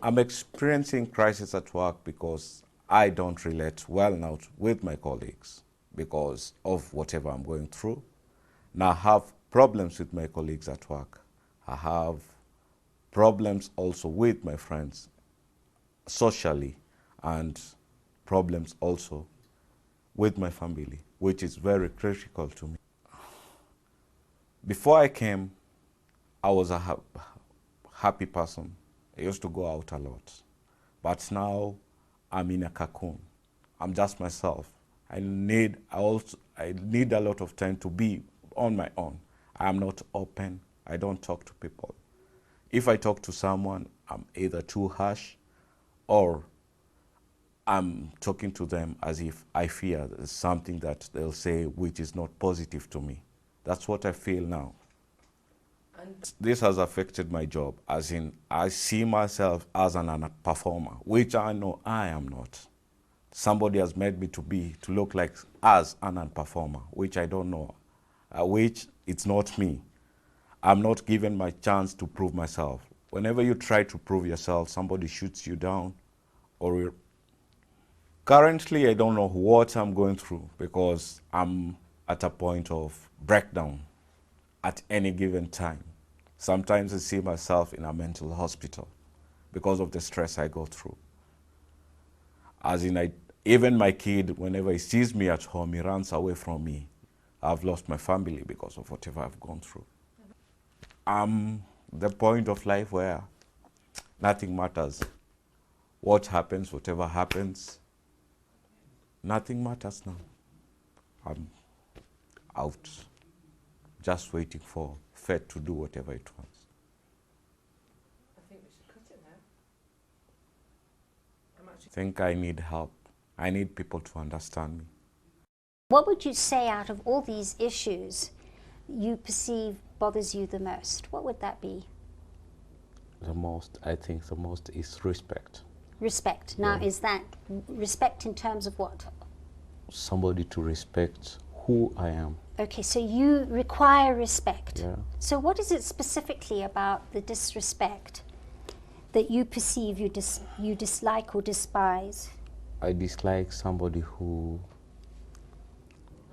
I'm experiencing crisis at work because I don't relate well now with my colleagues because of whatever I'm going through. Now I have problems with my colleagues at work. I have problems also with my friends socially, and problems also with my family, which is very critical to me. Before I came, I was a happy person. I used to go out a lot. But now I'm in a cocoon. I'm just myself. I need a lot of time to be on my own. I am not open. I don't talk to people. If I talk to someone, I'm either too harsh or I'm talking to them as if I fear something that they'll say which is not positive to me. That's what I feel now. And this has affected my job, as in I see myself as an performer, which I know I am not. Somebody has made me to look like as an performer, which I don't know, which it's not me. I'm not given my chance to prove myself. Whenever you try to prove yourself, somebody shoots you down. Currently, I don't know what I'm going through because I'm at a point of breakdown at any given time. Sometimes I see myself in a mental hospital because of the stress I go through. As in, even my kid, whenever he sees me at home, he runs away from me. I've lost my family because of whatever I've gone through. I'm the point of life where nothing matters. What happens, whatever happens, nothing matters now. I'm out, just waiting for fate to do whatever it wants. I think we should cut it now. I think I need help. I need people to understand me. What would you say out of all these issues you perceive bothers you the most? What would that be? I think the most is respect. Respect. Now, Yeah. is that respect in terms of what? Somebody to respect who I am. Okay, so you require respect. Yeah. So what is it specifically about the disrespect that you perceive you dislike or despise? I dislike somebody who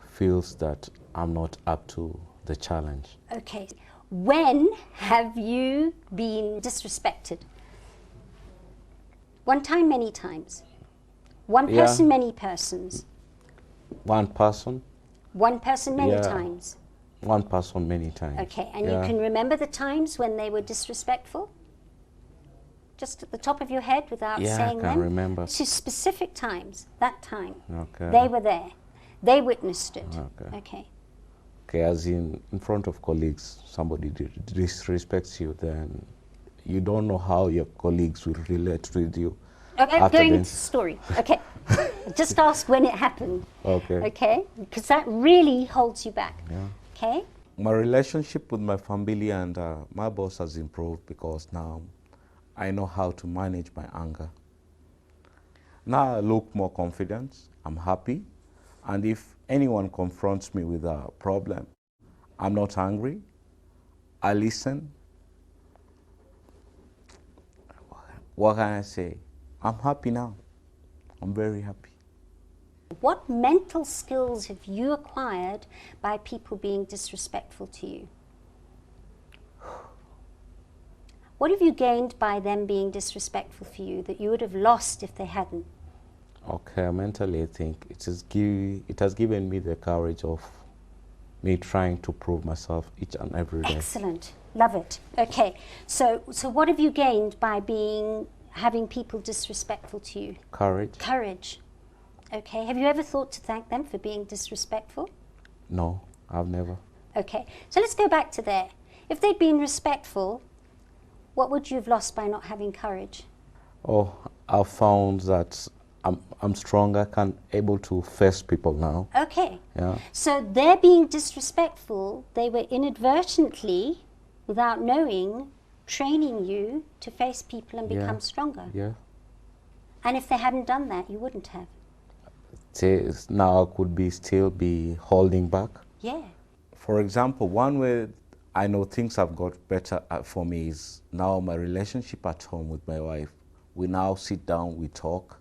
feels that I'm not up to the challenge. Okay. When have you been disrespected? One time, many times? One Yeah. person, many persons? One person? One person, many Yeah. times? One person many times. Okay, and Yeah. you can remember the times when they were disrespectful? Just at the top of your head without Yeah, saying I them? can remember. To specific times, that time. Okay. They were there. They witnessed it. Okay. Okay. Okay, as in front of colleagues, somebody disrespects you, then you don't know how your colleagues will relate with you. Okay, after going the into the story. Okay. Just ask when it happened. Okay. Okay? Because that really holds you back. Yeah. Okay? My relationship with my family and my boss has improved because now I know how to manage my anger. Now I look more confident, I'm happy, and if anyone confronts me with a problem, I'm not angry, I listen. What can I say? I'm happy now. I'm very happy. What mental skills have you acquired by people being disrespectful to you? What have you gained by them being disrespectful for you that you would have lost if they hadn't? Okay, mentally I think it has given me the courage of me trying to prove myself each and every day. Excellent. Love it. Okay. So what have you gained by having people disrespectful to you? Courage? Courage. Okay. Have you ever thought to thank them for being disrespectful? No, I've never. Okay. So let's go back to there. If they'd been respectful, what would you have lost by not having courage? Oh, I've found that I'm stronger, able to face people now. Okay. Yeah. So they're being disrespectful. They were inadvertently, without knowing, training you to face people and become stronger. Yeah. And if they hadn't done that, you wouldn't have. Now I could still be holding back. Yeah. For example, one way I know things have got better for me is now my relationship at home with my wife. We now sit down, we talk,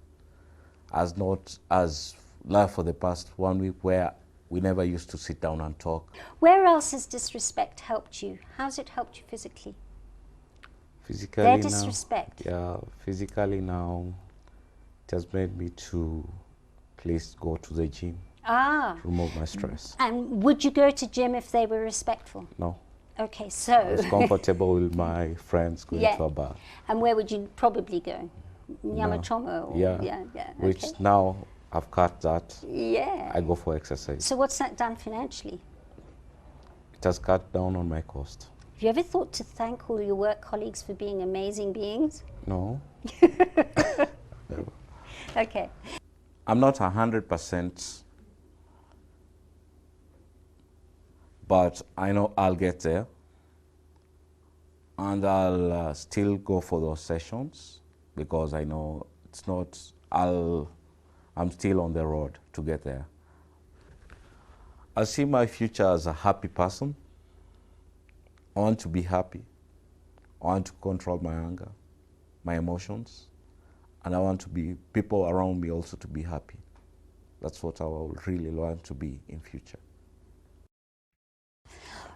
as not as like for the past 1 week where we never used to sit down and talk. Where else has disrespect helped you? How's it helped you physically? Physically Their now, disrespect. yeah, physically now, it has made me to please go to the gym, Ah. remove my stress. And would you go to gym if they were respectful? No, Okay, I so. was comfortable with my friends going Yeah. to a bar. And where would you probably go? Nyamachomo? Or, Yeah, yeah. which Okay. now I've cut that. Yeah. I go for exercise. So what's that done financially? It has cut down on my cost. Have you ever thought to thank all your work colleagues for being amazing beings? No, Okay. I'm not 100%, but I know I'll get there, and I'll still go for those sessions because I know it's not. I'm still on the road to get there. I see my future as a happy person. I want to be happy. I want to control my anger, my emotions, and I want to be people around me also to be happy. That's what I will really want to be in future.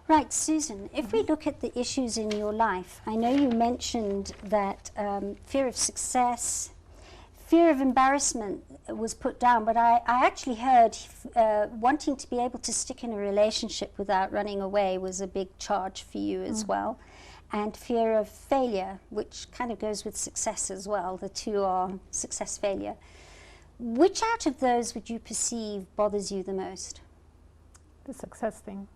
Right, Susan, if we look at the issues in your life, I know you mentioned that fear of success, fear of embarrassment was put down, but I actually heard wanting to be able to stick in a relationship without running away was a big charge for you as well. And fear of failure, which kind of goes with success as well. The two are success, failure. Which out of those would you perceive bothers you the most? The success thing.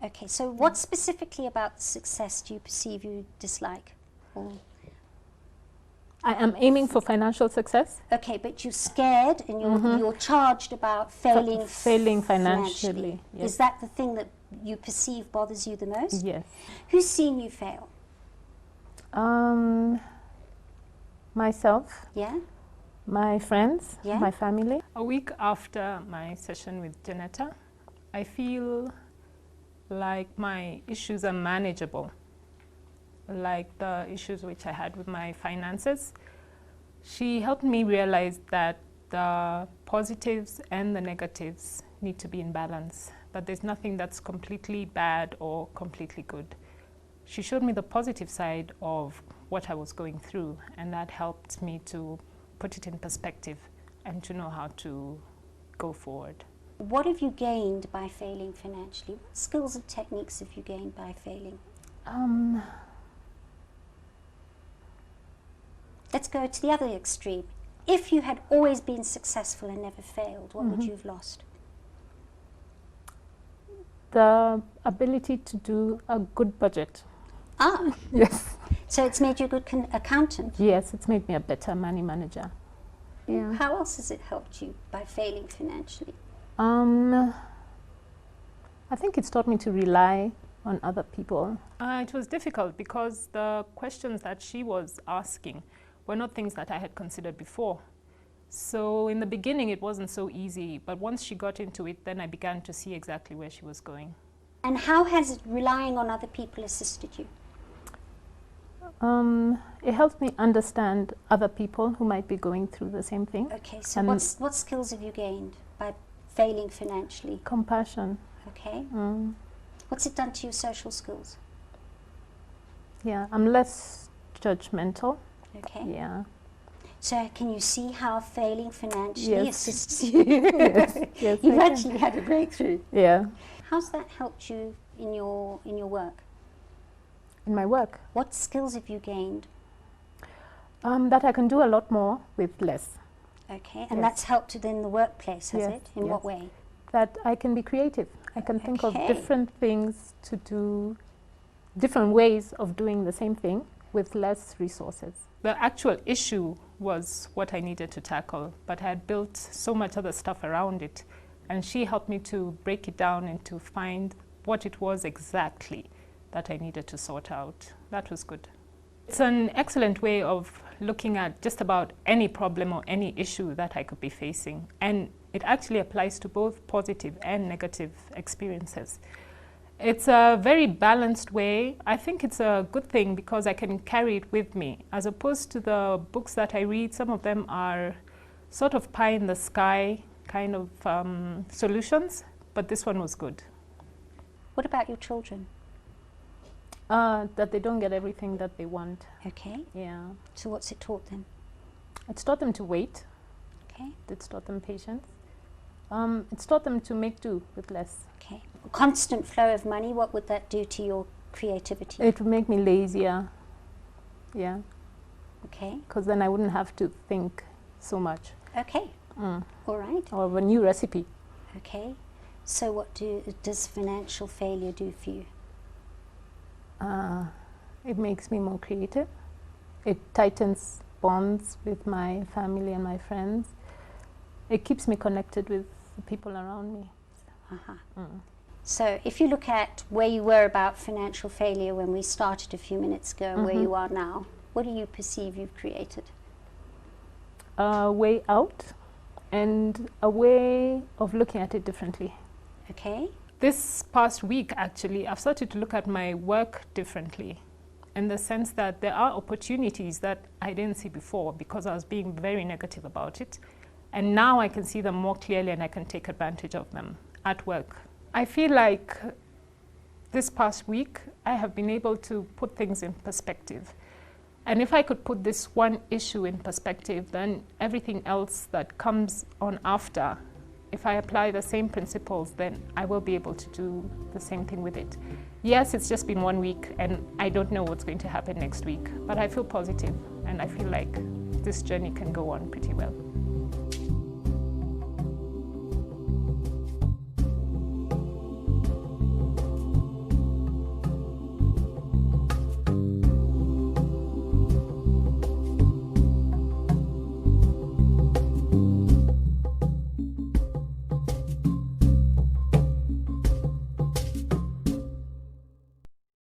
Okay, so what specifically about success do you perceive you dislike? Or I am aiming for financial success. okay, but you're scared and you're charged about failing Failing financially, yes. Is that the thing that you perceive bothers you the most? Yes. Who's seen you fail? Myself, Yeah? my friends, Yeah. my family. A week after my session with Janetta, I feel like my issues are manageable. Like the issues which I had with my finances. She helped me realize that the positives and the negatives need to be in balance, that there's nothing that's completely bad or completely good. She showed me the positive side of what I was going through, and that helped me to put it in perspective and to know how to go forward. What have you gained by failing financially? What skills and techniques have you gained by failing? Let's go to the other extreme. If you had always been successful and never failed, what would you have lost? The ability to do a good budget. Ah, Yes. so it's made you a good accountant. Yes, it's made me a better money manager. Yeah. How else has it helped you by failing financially? I think it's taught me to rely on other people. It was difficult because the questions that she was asking were not things that I had considered before. So in the beginning it wasn't so easy, but once she got into it, then I began to see exactly where she was going. And how has relying on other people assisted you? It helps me understand other people who might be going through the same thing. Okay, so And what skills have you gained by failing financially? compassion. Okay. What's it done to your social skills? Yeah, I'm less judgmental. Okay. Yeah. So can you see how failing financially Yes. assists you? Yes, You've I can. actually had a breakthrough. Yeah. How's that helped you in your work? In my work, What skills have you gained? that I can do a lot more with less. Okay, and Yes. that's helped within the workplace, has Yes, it? In yes. what way? That I can be creative. I can think of Okay. different things to do, different ways of doing the same thing with less resources. The actual issue was what I needed to tackle, but I had built so much other stuff around it, and she helped me to break it down and to find what it was exactly that I needed to sort out. That was good. It's an excellent way of looking at just about any problem or any issue that I could be facing, and it actually applies to both positive and negative experiences. It's a very balanced way. I think it's a good thing because I can carry it with me, as opposed to the books that I read. Some of them are sort of pie in the sky kind of solutions, but this one was good. What about your children? That they don't get everything that they want. Okay. Yeah. So what's it taught them? It's taught them to wait. Okay. It's taught them patience. It's taught them to make do with less. Okay. Constant flow of money, what would that do to your creativity? It would make me lazier. Yeah. Okay. Because then I wouldn't have to think so much. Okay. Mm. All right. Or of a new recipe. Okay. So what does financial failure do for you? It makes me more creative. It tightens bonds with my family and my friends. It keeps me connected with the people around me. Uh-huh. Mm. So if you look at where you were about financial failure when we started a few minutes ago and where you are now, what do you perceive you've created? A way out and a way of looking at it differently. Okay. This past week, actually, I've started to look at my work differently, in the sense that there are opportunities that I didn't see before because I was being very negative about it. And now I can see them more clearly and I can take advantage of them at work. I feel like this past week, I have been able to put things in perspective. And if I could put this one issue in perspective, then everything else that comes on after, if I apply the same principles, then I will be able to do the same thing with it. Yes, it's just been 1 week and I don't know what's going to happen next week, but I feel positive and I feel like this journey can go on pretty well.